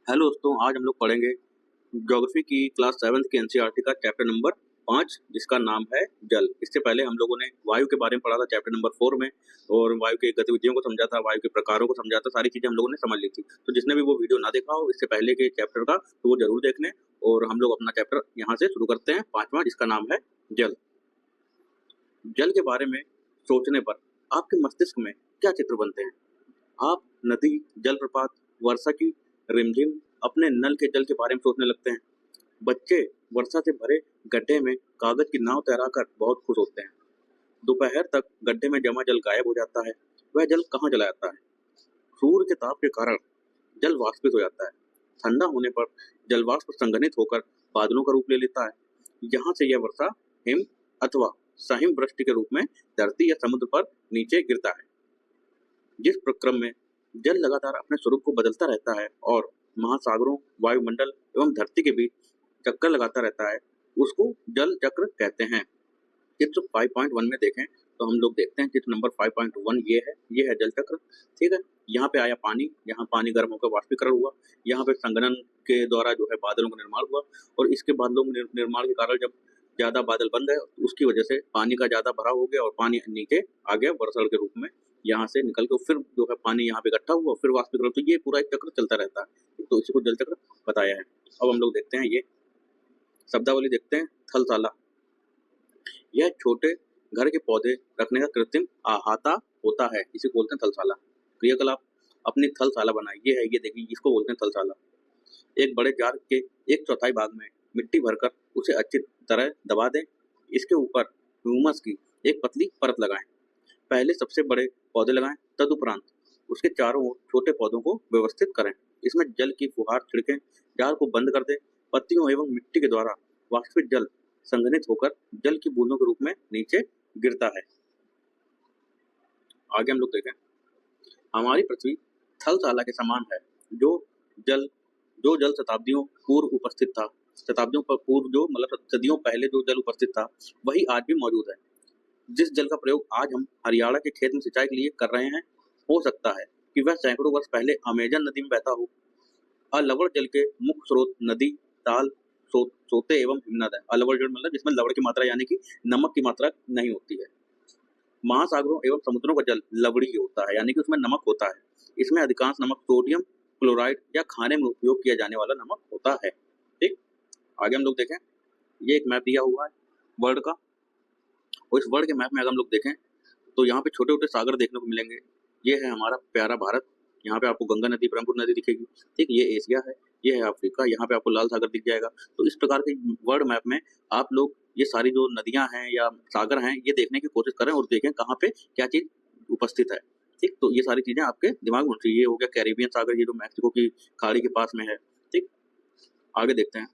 Hello दोस्तों, आज हम लोग पढ़ेंगे ज्योग्राफी की क्लास 7th की एनसीईआरटी का चैप्टर नंबर 5 जिसका नाम है जल। इससे पहले हम लोगों ने वायु के बारे में पढ़ा था चैप्टर नंबर 4 में, और वायु की गतिविधियों को समझा था, वायु के प्रकारों को समझा था, सारी चीजें हम लोगों ने समझ ली थी। तो जिसने भी वो वीडियो ना देखा हो इससे पहले के चैप्टर का, तो वो जरूर देख लें। और हम लोग अपना चैप्टर यहाँ से शुरू करते हैं, 5वां, जिसका नाम है जल। जल के बारे में सोचने पर आपके मस्तिष्क में क्या चित्र बनते हैं? आप नदी, जलप्रपात, वर्षा की रिमझिम, अपने नल के जल के बारे में सोचने लगते हैं। बच्चे वर्षा से भरे गड्ढे में कागज की नाव तैराकर बहुत खुश होते हैं। दोपहर तक गड्ढे में जमा जल गायब हो जाता है। वह जल कहाँ चला जाता है? सूर्य के ताप के कारण जल वाष्पित हो जाता है। ठंडा होने पर जल वाष्प संघनित होकर बादलों का रूप ले लेता है। यहाँ से यह वर्षा हिम अथवा सहिम वृष्टि के रूप में धरती या समुद्र पर नीचे गिरता है। जिस प्रक्रम में जल लगातार अपने स्वरूप को बदलता रहता है और महासागरों, वायुमंडल एवं धरती के बीच चक्कर लगाता रहता है, उसको जल चक्र कहते हैं। चित्र 5.1 में देखें तो हम लोग देखते हैं चित्र नंबर 5.1 ये है जल चक्र। ठीक है, यहाँ पे आया पानी, यहाँ पानी गर्म होकर वाष्पीकरण हुआ, यहाँ पे संघनन के द्वारा जो है बादलों का निर्माण हुआ, और इसके बादलों के निर्माण के कारण जब ज्यादा बादल बन गए उसकी वजह से पानी का ज्यादा भराव हो गया और पानी नीचे आ गया वर्षण के रूप में। यहाँ से निकल के फिर जो है पानी यहाँ पे इकट्ठा हुआ, फिर वाष्पीकरण। तो ये पूरा एक चक्र चलता रहता है, तो इसी को जल चक्र बताया है। अब हम लोग देखते हैं ये शब्दावली देखते हैं। थलसाला, यह छोटे घर के पौधे रखने का कृत्रिम अहाता होता है, इसे बोलते हैं थलसाला। क्रियाकलाप, अपनी थलसाला बनाए, ये है, ये देखिए, इसको बोलते हैं थलसाला। एक बड़े जार के 1/4 भाग में मिट्टी भरकर उसे अच्छी तरह दबा दें। इसके ऊपर ह्यूमस की एक पतली परत लगाएं। पहले सबसे बड़े पौधे लगाएं, तदुपरांत उसके चारों ओर छोटे पौधों को व्यवस्थित करें। इसमें जल की फुहार छिड़कें, जार को बंद कर दें। पत्तियों एवं मिट्टी के द्वारा वाष्पित जल संघनित होकर जल की बूंदों के रूप में नीचे गिरता है। आगे हम लोग देखें, हमारी पृथ्वी थलसाला के समान है। जो जल शताब्दियों पूर्व उपस्थित था, शताब्दियों पर पूर्व जो मतलब सदियों पहले जो जल उपस्थित था वही आज भी मौजूद है। जिस जल का प्रयोग आज हम हरियाणा के खेत में सिंचाई के लिए कर रहे हैं, हो सकता है कि वह सैकड़ों वर्ष पहले अमेजन नदी में बहता हो। अलवड़ जल के मुख्य स्रोत नदी, ताल, सोते एवं हिमनद है। अलवड़ जल मतलब जिसमें लवड़ की मात्रा यानी कि नमक की मात्रा नहीं होती है। महासागरों एवं समुद्रों का जल लवड़ी होता है, यानी कि उसमें नमक होता है। इसमें अधिकांश नमक सोडियम क्लोराइड या खाने में उपयोग किया जाने वाला नमक होता है। ठीक, आगे हम लोग देखें, ये एक मैप दिया हुआ है वर्ल्ड का, और इस वर्ल्ड के मैप में अगर हम लोग देखें तो यहाँ पे छोटे छोटे सागर देखने को मिलेंगे। ये है हमारा प्यारा भारत, यहाँ पे आपको गंगा नदी, ब्रह्मपुत्र नदी दिखेगी। ठीक, ये एशिया है, ये है अफ्रीका, यहाँ पे आपको लाल सागर दिख जाएगा। तो इस प्रकार के वर्ल्ड मैप में आप लोग ये सारी जो नदियां हैं या सागर हैं ये देखने की कोशिश करें और देखें कहाँ पे क्या चीज उपस्थित है। ठीक, तो ये सारी चीजें आपके दिमाग में होनी चाहिए। ये हो गया कैरिबियन सागर, ये जो मैक्सिको की खाड़ी के पास में है। ठीक, आगे देखते हैं,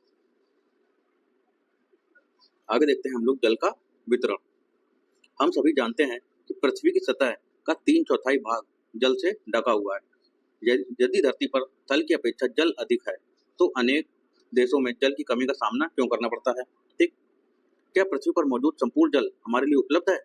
हम लोग जल का वितरण। हम सभी जानते हैं कि पृथ्वी की सतह का 3/4 भाग जल से ढका हुआ है। यदि धरती पर थल की अपेक्षा जल अधिक है तो अनेक देशों में जल की कमी का सामना क्यों करना पड़ता है? ठीक, क्या पृथ्वी पर मौजूद संपूर्ण जल हमारे लिए उपलब्ध है?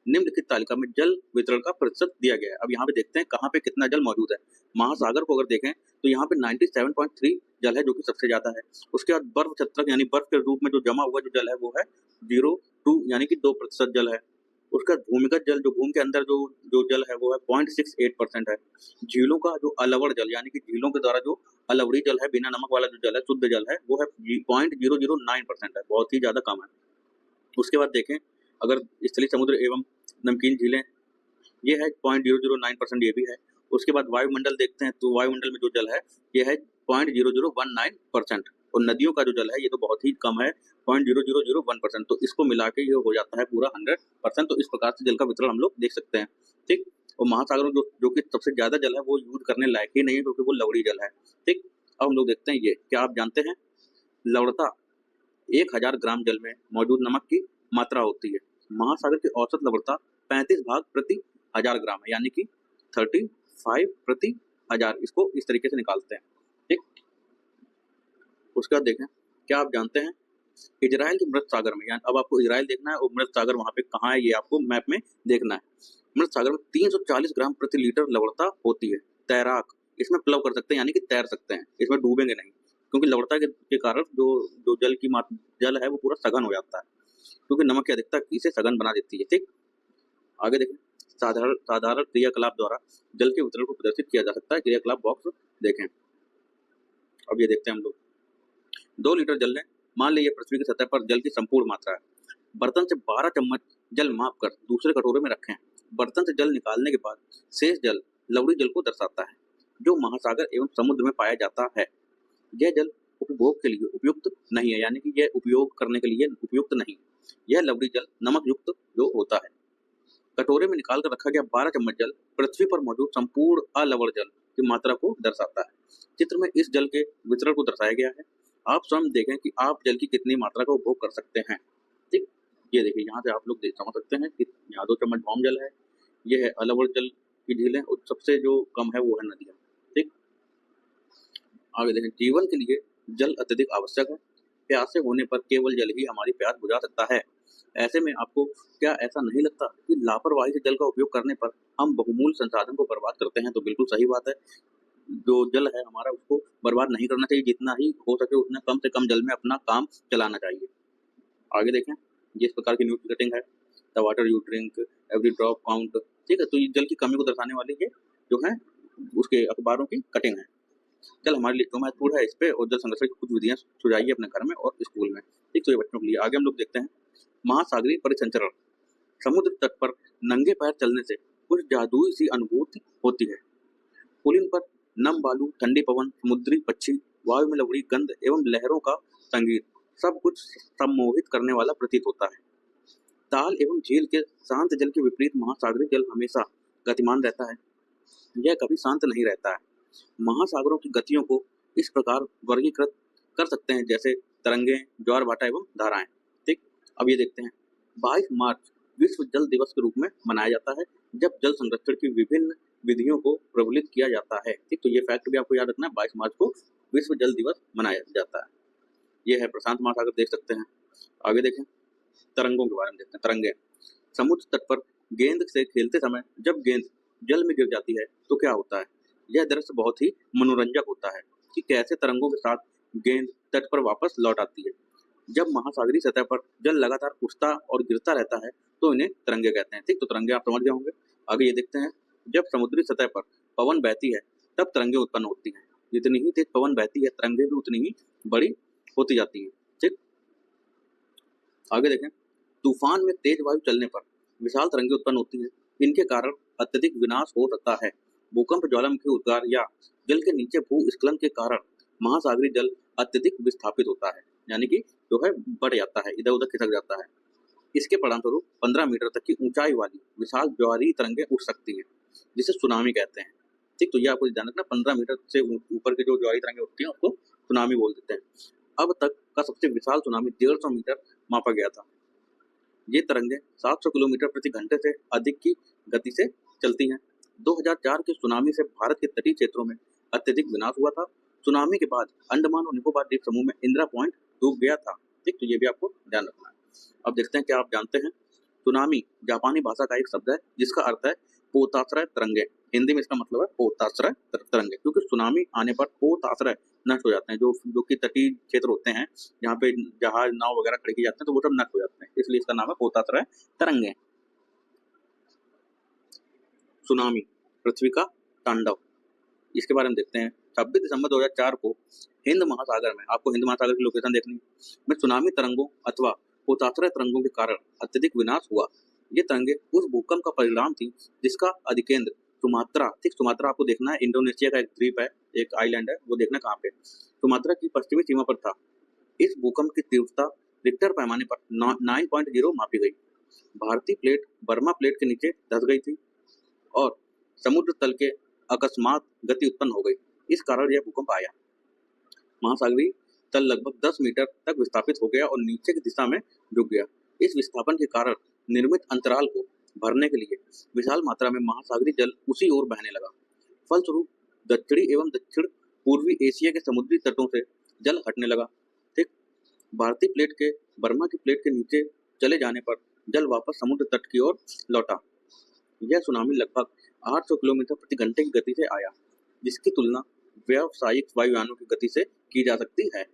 निम्नलिखित तालिका में जल वितरण का प्रतिशत दिया गया है। अब यहाँ पे देखते हैं कहाँ पे कितना जल मौजूद है। महासागर को अगर देखें तो यहाँ पे 97.3 जल है, जो कि सबसे ज्यादा है। उसके बाद बर्फ छत्रक यानी बर्फ के रूप में जो जमा हुआ जो जल है वो है 0.2 यानी कि 2% जल है। उसका भूमिगत जल, जो भूमि के अंदर जो जो जल है वो है 0.68% है। झीलों का जो अलवड़ जल यानी कि झीलों के द्वारा जो अलवड़ी जल है, बिना नमक वाला जो जल है, शुद्ध जल है, वो है 0.009% है, बहुत ही ज्यादा कम है। उसके बाद देखें अगर स्थलीय समुद्र एवं नमकीन झीलें, ये है 0.009%, ये भी है। उसके बाद वायुमंडल देखते हैं तो वायुमंडल में जो जल है ये है 0.0019%, और नदियों का जो जल है ये तो बहुत ही कम है, 0.0001%। तो इसको मिला के ये हो जाता है पूरा 100%। तो इस प्रकार से जल का वितरण हम लोग देख सकते हैं। ठीक, और महासागरों जो कि सबसे ज्यादा जल है वो यूज करने लायक ही नहीं है क्योंकि वो लवड़ी जल है। ठीक, अब हम लोग देखते हैं ये, क्या आप जानते हैं लवणता 1000 ग्राम जल में मौजूद नमक की मात्रा होती है। महासागर की औसत लवणता 35 भाग प्रति 1000 ग्राम है, यानी कि 35 प्रति 1000। इसको इस तरीके से निकालते हैं। ठीक, उसके बाद देखें, क्या आप जानते हैं इजराइल के मृत सागर में, यानी अब आपको इजराइल देखना है और मृत सागर वहां पे कहाँ है ये आपको मैप में देखना है। मृत सागर में 340 ग्राम प्रति लीटर लवणता होती है। तैराक इसमें प्लव कर सकते हैं, यानी कि तैर सकते हैं, इसमें डूबेंगे नहीं, क्योंकि लवणता के कारण जो जो जल है वो पूरा सघन हो जाता है, क्योंकि नमक की अधिकता इसे सघन बना देती है। ठीक, आगे देखें। साधारण साधारण क्रियाकलाप द्वारा जल के वितरण को प्रदर्शित किया जा सकता है। क्रियाकलाप बॉक्स देखें। अब ये देखते हैं हम लोग। 2 लीटर जल लें। मान लीजिए पृथ्वी की सतह पर जल की संपूर्ण मात्रा है। बर्तन से 12 चम्मच जल माप कर दूसरे कटोरे में रखें। बर्तन से जल निकालने के बाद शेष जल लवणी जल को दर्शाता है, जो महासागर एवं समुद्र में पाया जाता है। यह जल उपभोग के लिए उपयुक्त नहीं है, यानी कि यह उपयोग करने के लिए उपयुक्त नहीं। यह लवणी जल नमक युक्त जो होता है। कटोरे में निकाल कर रखा गया 12 चम्मच जल पृथ्वी पर मौजूद संपूर्ण अलवण जल की मात्रा को दर्शाता है। चित्र में इस जल के वितरण को दर्शाया गया है। आप स्वयं देखें कि आप जल की कितनी मात्रा का उपभोग कर सकते हैं। ठीक, ये देखिए, यहाँ से आप लोग समझ सकते हैं कि यहाँ 2 चम्मच भौम जल है, ये है अलवण जल की झीलें, और सबसे जो कम है वो है नदियाँ। ठीक, आगे देखें। जीवन के लिए जल अत्यधिक आवश्यक है। प्यासे होने पर केवल जल ही हमारी प्यास बुझा सकता है। ऐसे में आपको क्या ऐसा नहीं लगता कि लापरवाही से जल का उपयोग करने पर हम बहुमूल्य संसाधन को बर्बाद करते हैं? तो बिल्कुल सही बात है। जो जल है हमारा, उसको बर्बाद नहीं करना चाहिए। जितना ही हो सके उतना कम से कम जल में अपना काम चलाना चाहिए। आगे देखें। जिस प्रकार की न्यूज कटिंग है, the water you drink every drop count. ठीक है, तो ये जल की कमी को दर्शाने वाली ये जो है उसके अखबारों की कटिंग है। जल हमारे लिए क्यों महत्वपूर्ण है, इस पे और जल संरक्षण की कुछ विधियां सुझाइए अपने घर में और स्कूल में। ठीक, तो ये बच्चों के लिए। आगे हम लोग देखते हैं महासागरीय परिसंचरण। समुद्र तट पर नंगे पैर चलने से कुछ जादुई सी अनुभूति होती है। पुलिन पर नम बालू, ठंडी पवन, समुद्री पक्षी, वायु में लवड़ी गंध एवं लहरों का संगीत सब कुछ सम्मोहित करने वाला प्रतीत होता है। ताल एवं झील के शांत जल के विपरीत महासागरीय जल हमेशा गतिमान रहता है। यह कभी शांत नहीं रहता है। महासागरों की गतियों को इस प्रकार वर्गीकृत कर सकते हैं जैसे तरंगे, ज्वार भाटा एवं धाराएं। ठीक, अब ये देखते हैं। 22 मार्च विश्व जल दिवस के रूप में मनाया जाता है, जब जल संरक्षण की विभिन्न विधियों को प्रबलित किया जाता है। ठीक, तो ये फैक्ट भी आपको याद रखना है। 22 मार्च को विश्व जल दिवस मनाया जाता है। ये है प्रशांत महासागर, देख सकते हैं। आगे देखें। तरंगों के बारे में देखते हैं। तरंगे। समुद्र तट पर गेंद से खेलते समय जब गेंद जल में गिर जाती है तो क्या होता है? यह दृश्य बहुत ही मनोरंजक होता है कि कैसे तरंगों के साथ गेंद तट पर वापस लौट आती है। जब महासागरीय सतह पर जल लगातार उठता और गिरता रहता है तो इन्हें तरंगे कहते हैं। ठीक, तो तरंगे आप समझ गए होंगे। आगे ये देखते हैं। जब समुद्री सतह पर पवन बहती है तब तरंगे उत्पन्न होती हैं। जितनी ही तेज पवन बहती है तरंगे भी उतनी ही बड़ी होती जाती हैं। ठीक, आगे देखें। तूफान में तेज वायु चलने पर विशाल तरंगे उत्पन्न होती हैं। इनके कारण अत्यधिक विनाश हो सकता है। भूकंप, ज्वालामुखी उद्गार या जल के नीचे भूस्खलन के कारण महासागरीय जल अत्यधिक विस्थापित होता है, यानी कि जो है बढ़ जाता है, इधर उधर खिसक जाता है। इसके परिणामस्वरूप 15 मीटर तक की ऊंचाई वाली विशाल ज्वारीय तरंगे उठ सकती हैं, जिसे सुनामी कहते हैं। ठीक, तो ये आपको ध्यान रखना। 15 मीटर से ऊपर के जो ज्वारीय तरंगे उठती हैं उसको सुनामी बोल देते हैं। अब तक का सबसे विशाल सुनामी 150 मीटर मापा गया था। ये तरंगे 700 किलोमीटर प्रति घंटे से अधिक की गति से चलती हैं। 2004 के सुनामी से भारत के तटीय क्षेत्रों में अत्यधिक विनाश हुआ था। सुनामी के बाद अंडमान और निकोबार द्वीप समूह में इंदिरा पॉइंट डूब गया था। ठीक, तो ये भी आपको ध्यान रखना है। अब देखते हैं क्या आप जानते हैं। सुनामी जापानी भाषा का एक शब्द है जिसका अर्थ है पोताश्रय तरंगे। हिंदी में इसका मतलब है पोताश्रय तरंगे, क्योंकि सुनामी आने पर पोताश्रय नष्ट हो जाते हैं। जो कि तटीय क्षेत्र होते हैं जहाँ पे जहाज, नाव वगैरह खड़े किए जाते हैं, तो वो सब नष्ट हो जाते हैं, इसलिए इसका नाम है पोताश्रय तरंगे। सुनामी, पृथ्वी का तांडव, इसके बारे में देखते हैं। 26 दिसंबर 2004 को हिंद महासागर में, आपको हिंद महासागर की लोकेशन देखनी में, सुनामी तरंगों अथवा पोताश्रय तरंगों के कारण अत्यधिक विनाश हुआ। ये तरंगे उस भूकंप का परिणाम थी जिसका अधिकेंद्र सुमात्रा, ठीक, सुमात्रा आपको देखना है, इंडोनेशिया का एक द्वीप है, एक आइलैंड है, वो देखना कहाँ पे, सुमात्रा की पश्चिमी सीमा पर था। इस भूकंप की तीव्रता रिक्टर पैमाने पर 9.0 मापी गई। भारतीय प्लेट बर्मा प्लेट के नीचे धंस गई थी और समुद्र तल के अकस्मात गति उत्पन्न हो गई। इस कारण यह भूकंप आया। महासागरीय तल लगभग 10 मीटर तक विस्थापित हो गया और नीचे की दिशा में झुक गया। इस विस्थापन के कारण निर्मित अंतराल को भरने के लिए विशाल मात्रा में महासागरीय जल उसी ओर बहने लगा। फलस्वरूप दक्षिणी एवं दक्षिण पूर्वी एशिया के समुद्री तटों से जल हटने लगा। ठीक, भारतीय प्लेट के बर्मा की प्लेट के नीचे चले जाने पर जल वापस समुद्र तट की ओर लौटा। यह सुनामी लगभग 800 किलोमीटर प्रति घंटे की गति से आया। जिसकी तुलना व्यावसायिक वायुयानों की गति से की जा सकती है।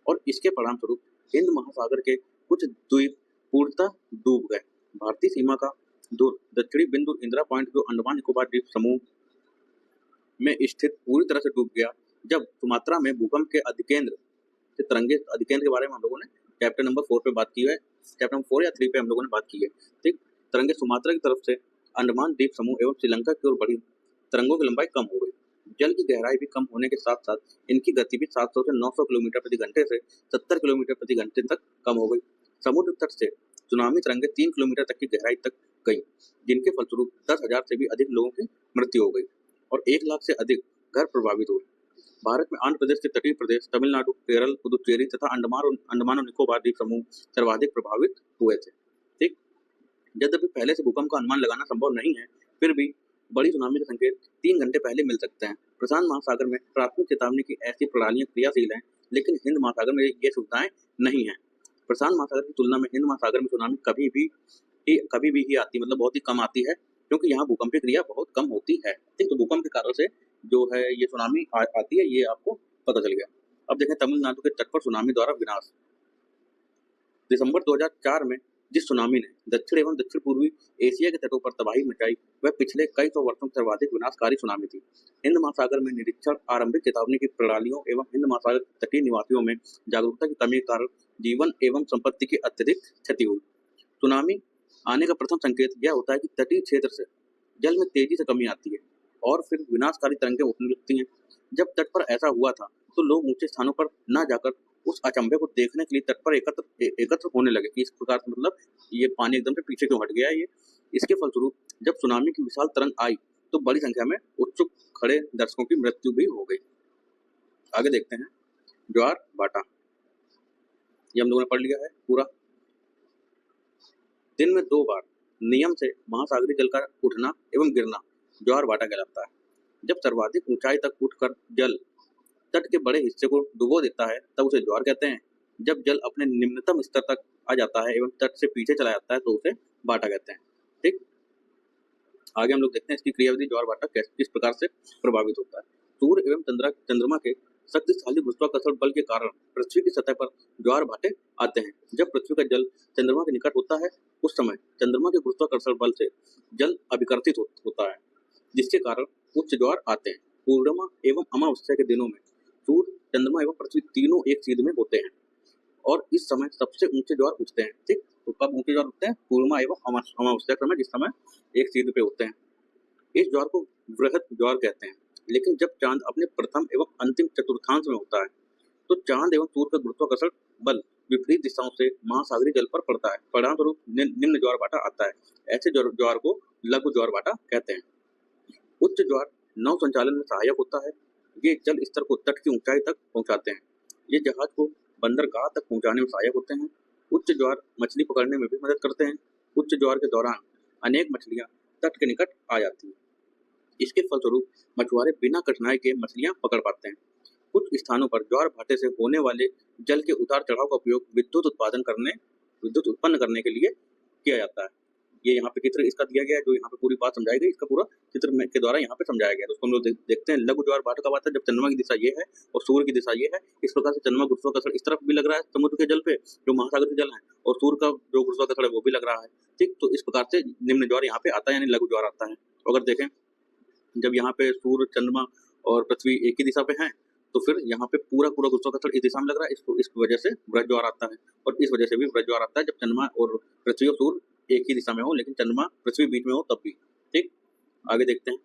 और इसके परिणामस्वरूप हिंद महासागर के कुछ द्वीप पूर्णतः डूब गए। भारतीय सीमा का दूर दक्षिणी बिंदु इंदिरा पॉइंट जो अंडमान निकोबार द्वीप समूह में स्थित पूरी तरह से डूब गया। जब सुमात्रा में भूकंप के अधिकेंद्र से तरंगे अधिकेंद्र के बारे में हम लोगों ने चैप्टर नंबर 4 पे बात की है, चैप्टर नंबर 4 या 3 पे हम लोगों ने बात की है। ठीक, तरंगे सुमात्रा की तरफ से अंडमान द्वीप समूह एवं श्रीलंका की ओर बढ़ी, तरंगों की लंबाई कम हो गई। जल की गहराई भी कम होने के साथ साथ इनकी गति भी 700 से 900 किलोमीटर प्रति घंटे से 70 किलोमीटर प्रति घंटे तक कम हो गई। समुद्र तट से सुनामी तरंगे 3 किलोमीटर तक की गहराई तक गई, जिनके फलस्वरूप 10,000 से भी अधिक लोगों की मृत्यु हो गई और 1 लाख से अधिक घर प्रभावित हुए। भारत में आंध्र प्रदेश के तटीय प्रदेश, तमिलनाडु, केरल, पुदुचेरी तथा अंडमान और निकोबार द्वीप समूह सर्वाधिक प्रभावित हुए थे। ठीक, यद्यपि पहले से भूकंप का अनुमान लगाना संभव नहीं है, फिर भी बड़ी सुनामी के संकेत 3 घंटे पहले मिल सकते हैं। प्रशांत महासागर में प्राथमिक चेतावनी की ऐसी प्रणालियां क्रियाशील हैं, लेकिन हिंद महासागर में ये सुविधाएं नहीं है। प्रशांत महासागर की तुलना में हिंद महासागर में सुनामी कभी भी ही आती, मतलब बहुत ही कम आती है, क्योंकि यहाँ भूकंपीय क्रिया बहुत कम होती है। ठीक, तो भूकंप के कारण से जो है ये सुनामी आती है, ये आपको पता चल गया। अब देखें तमिलनाडु के तट पर सुनामी द्वारा विनाश। दिसंबर 2004 में जिस सुनामी ने दक्षिण एवं दक्षिण पूर्वी एशिया के तटों पर तबाही मचाई, वह पिछले कई सौ वर्षों से सर्वाधिक विनाशकारी सुनामी थी। हिंद महासागर में निरीक्षण, आरंभिक चेतावनी की प्रणालियों एवं हिंद महासागर तटीय निवासियों में जागरूकता की कमी के कारण जीवन एवं संपत्ति की अत्यधिक क्षति हुई। सुनामी आने का प्रथम संकेत यह होता है कि तटीय क्षेत्र से जल में तेजी से कमी आती है और फिर विनाशकारी तरंगें उठने लगती हैं। जब तट पर ऐसा हुआ था तो लोग ऊंचे स्थानों पर न जाकर उस अचंभे को देखने के लिए तट पर एकत्र होने लगे कि इस प्रकार से मतलब ये पानी एकदम से पीछे क्यों हट गया है। ये इसके फलस्वरूप जब सुनामी की विशाल तरंग आई तो बड़ी संख्या में उत्सुक खड़े दर्शकों की मृत्यु भी हो गई। आगे देखते हैं ज्वार भाटा, ये हम लोगों ने पढ़ लिया है पूरा। दिन में 2 बार नियम से महासागरीय जल का उठना एवं गिरना ज्वार भाटा कहलाता है। जब सर्वाधिक ऊंचाई तक उठकर जल तट के बड़े हिस्से को डुबो देता है तब उसे ज्वार कहते हैं। जब जल अपने निम्नतम स्तर तक आ जाता है एवं तट से पीछे चला जाता है तो उसे भाटा कहते हैं। ठीक, आगे हम लोग देखते हैं इसकी क्रियाविधि, ज्वार भाटा किस प्रकार से प्रभावित होता है। सूर्य एवं चंद्रमा के शक्तिशाली गुरुत्वाकर्षण बल के कारण पृथ्वी की सतह पर ज्वार भाटे आते हैं। जब पृथ्वी का जल चंद्रमा के निकट होता है उस समय चंद्रमा के गुरुत्वाकर्षण बल से जल अभिकर्षित होता है, जिसके कारण उच्च ज्वार आते हैं। पूर्णिमा एवं अमावस्या के दिनों में सूर्य, चंद्रमा एवं पृथ्वी तीनों एक सीध में होते हैं और इस समय सबसे ऊंचे ज्वार उठते हैं। ठीक, तो कब ऊंचे ज्वार उठते हैं? पूर्णिमा एवं अमावस्या के समय, जिस समय एक सीध पे होते हैं। इस ज्वार को वृहद ज्वार कहते हैं। लेकिन जब चांद अपने प्रथम एवं अंतिम चतुर्थांश में होता है तो चांद एवं सूर्य का गुरुत्वाकर्षण बल विपरीत दिशाओं से महासागरीय जल पर पड़ता है, परिणामस्वरूप निम्न ज्वार भाटा आता है। ऐसे ज्वार को लघु ज्वार भाटा कहते हैं। उच्च ज्वार नौ संचालन में सहायक होता है। ये जल स्तर को तट की ऊंचाई तक पहुंचाते हैं। ये जहाज को बंदरगाह तक पहुंचाने में सहायक होते हैं। उच्च ज्वार मछली पकड़ने में भी मदद करते हैं। उच्च ज्वार के दौरान अनेक मछलियां तट के निकट आ जाती हैं। इसके फलस्वरूप मछुआरे बिना कठिनाई के मछलियां पकड़ पाते हैं। कुछ स्थानों पर ज्वार भाटे से होने वाले जल के उतार चढ़ाव का उपयोग विद्युत उत्पन्न करने के लिए किया जाता है। ये यहाँ पे चित्र इसका दिया गया है, जो यहाँ पे पूरी बात समझाई गई, इसका पूरा चित्र के द्वारा यहाँ पे समझाया गया है। दोस्तों हम लोग देखते हैं लघु ज्वार भाटा कब आता है? जब चंद्रमा की दिशा ये है और सूर्य की दिशा ये है। इस प्रकार से चंद्रमा गुरुत्वाकर्षण इस तरफ भी लग रहा है समुद्र के जल पे जो महासागर के जल है, और सूर्य का जो गुरुत्वाकर्षण है वो भी लग रहा है। ठीक, तो इस प्रकार से निम्न ज्वार यहाँ पे आता है, यानी लघु ज्वार आता है। अगर देखें जब यहाँ पे सूर्य, चंद्रमा और पृथ्वी एक ही दिशा पे हैं तो फिर यहाँ पे पूरा गुरुत्वाकर्षण इस दिशा में लग रहा है, इस वजह से वृहद ज्वार आता है। और इस वजह से भी वृहद ज्वार आता है जब चंद्रमा और पृथ्वी और सूर्य एक ही दिशा में हो, लेकिन चंद्रमा पृथ्वी बीच में हो तब भी। ठीक, आगे देखते हैं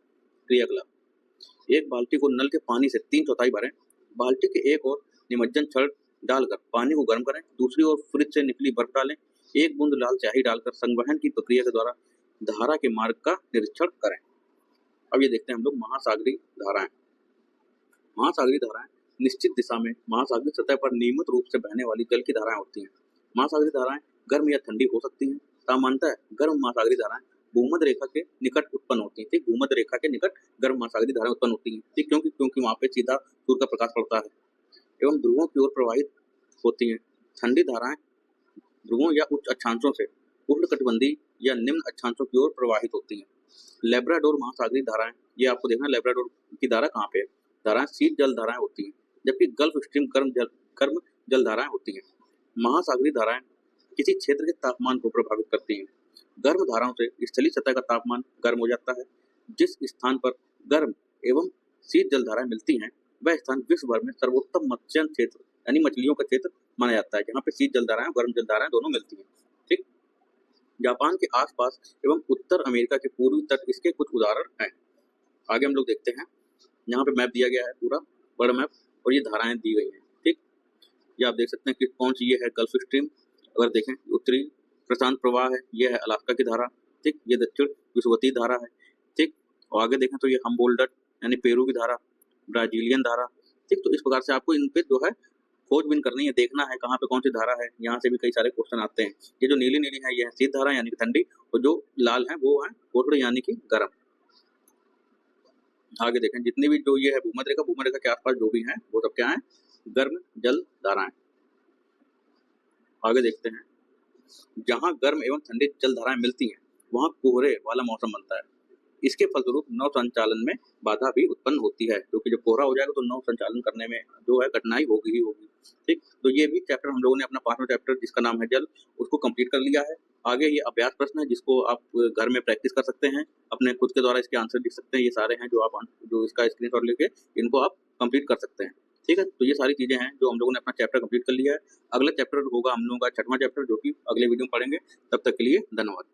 क्रियाकलाप। एक बाल्टी को नल के पानी से 3/4 भरें। बाल्टी के एक ओर निमज्जन छड़ डालकर पानी को गर्म करें, दूसरी ओर फ्रिज से निकली बर्फ डालें। 1 बूंद लाल स्याही डालकर संवहन की प्रक्रिया के द्वारा धारा के मार्ग का निरीक्षण करें। अब ये देखते हैं हम लोग महासागरीय धाराएं। महासागरीय धाराएं निश्चित दिशा में महासागरीय सतह पर नियमित रूप से बहने वाली जल की धाराएं होती हैं। महासागरीय धाराएं गर्म या ठंडी हो सकती हैं। सामान्यतः गर्म महासागरीय धाराएं भूमध्य रेखा के निकट उत्पन्न होती हैं। ठीक, भूमध्य रेखा के निकट गर्म महासागरीय धाराएं उत्पन्न होती हैं। ठीक, क्योंकि वहां पे सीधा सूर्य का प्रकाश पड़ता है एवं ध्रुवों की ओर प्रवाहित होती हैं। ठंडी धाराएं ध्रुवों या उच्च अक्षांशों से उष्णकटिबंधीय या निम्न अक्षांशों की ओर प्रवाहित होती हैं। लेब्राडोर महासागरीय धाराएं, ये आपको देखना है लेब्राडोर की धारा कहाँ पे है। धाराएं शीत जल धाराएं होती हैं, जबकि गल्फ स्ट्रीम गर्म जल धाराएं होती हैं। महासागरीय धाराएं किसी क्षेत्र के तापमान को प्रभावित करती हैं। गर्म धाराओं से स्थलीय सतह का तापमान गर्म हो जाता है। जिस स्थान पर गर्म एवं शीत जल धाराएं मिलती हैं वह स्थान विश्व भर में सर्वोत्तम मत्स्य क्षेत्र यानी मछलियों का क्षेत्र माना जाता है, जहाँ पे शीत जल धाराएं और गर्म जल धाराएं दोनों मिलती हैं। ठीक, जापान के आसपास एवं उत्तर अमेरिका के पूर्वी तट इसके कुछ उदाहरण हैं। आगे हम लोग देखते हैं, यहाँ पे मैप दिया गया है पूरा बड़ा मैप और ये धाराएं दी गई हैं। ठीक, ये आप देख सकते हैं कि कौन सी ये है गल्फ स्ट्रीम, अगर देखें उत्तरी प्रशांत प्रवाह है, ये है अलास्का की धारा। ठीक, ये दक्षिण विषुवतीय धारा है। ठीक, और आगे देखें तो ये हम्बोल्डट यानी पेरू की धारा, ब्राजीलियन धारा। ठीक, तो इस प्रकार से आपको इन पे जो है खोजबीन करनी है, देखना है कहाँ पे कौन सी धारा है। यहाँ से भी कई सारे क्वेश्चन आते हैं। ये जो नीली नीली है ये है शीत धारा यानी कि ठंडी, और जो लाल है वो है कोटड़ यानी कि गर्म। आगे देखें जितनी भी जो ये है भूमध्य रेखा के आसपास जो भी हैं वो सब क्या है, गर्म जल धाराएं। आगे देखते हैं, जहाँ गर्म एवं ठंडी जल धाराएं मिलती हैं वहाँ कोहरे वाला मौसम बनता है। इसके फलस्वरूप नौ संचालन में बाधा भी उत्पन्न होती है, क्योंकि जब कोहरा हो जाएगा तो नौ संचालन करने में जो है कठिनाई होगी ही होगी। ठीक, तो ये भी चैप्टर हम लोगों ने अपना 5वां चैप्टर जिसका नाम है जल, उसको कंप्लीट कर लिया है। आगे ये अभ्यास प्रश्न है जिसको आप घर में प्रैक्टिस कर सकते हैं, अपने खुद के द्वारा इसके आंसर लिख सकते हैं। ये सारे हैं जो इसका स्क्रीनशॉट लेके इनको आप कंप्लीट कर सकते हैं। ठीक है, तो ये सारी चीजें हैं जो हम लोगों ने अपना चैप्टर कंप्लीट कर लिया है। अगला चैप्टर होगा हम लोगों का 6वां चैप्टर, जो कि अगले वीडियो में पढ़ेंगे। तब तक के लिए धन्यवाद।